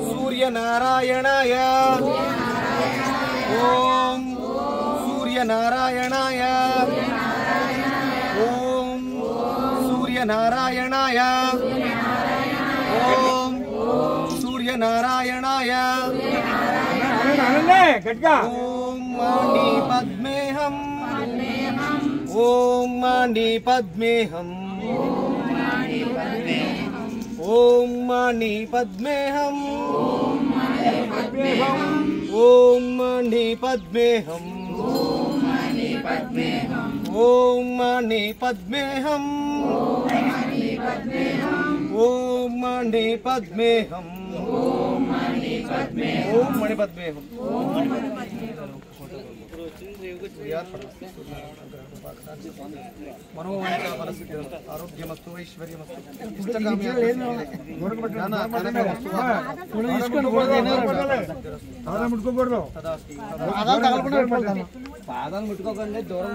सूर्य नारायणाय ओम सूर्य नारायणाय ओम सूर्य नारायणाय ओम सूर्य नारायणाय ओम मांडी पद्मेहम ओम मांडी पद्मेहम ओम मांडी पद्मेहम ओम मांडी पद्मेहम ओम मांडी पद्मेहम ओम मांडी पद्मेहम ओम मणि पद्मेहम आरोग्यमस्तु ऐश्वर्यमस्तु పాదాలు ముట్టుకోకండి దూరం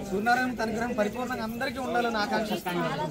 సూర్యనారాయణ అనుగ్రహం పరిపూర్ణంగా అందరికీ ఉండాలని ఆకాంక్షిస్తున్నాను.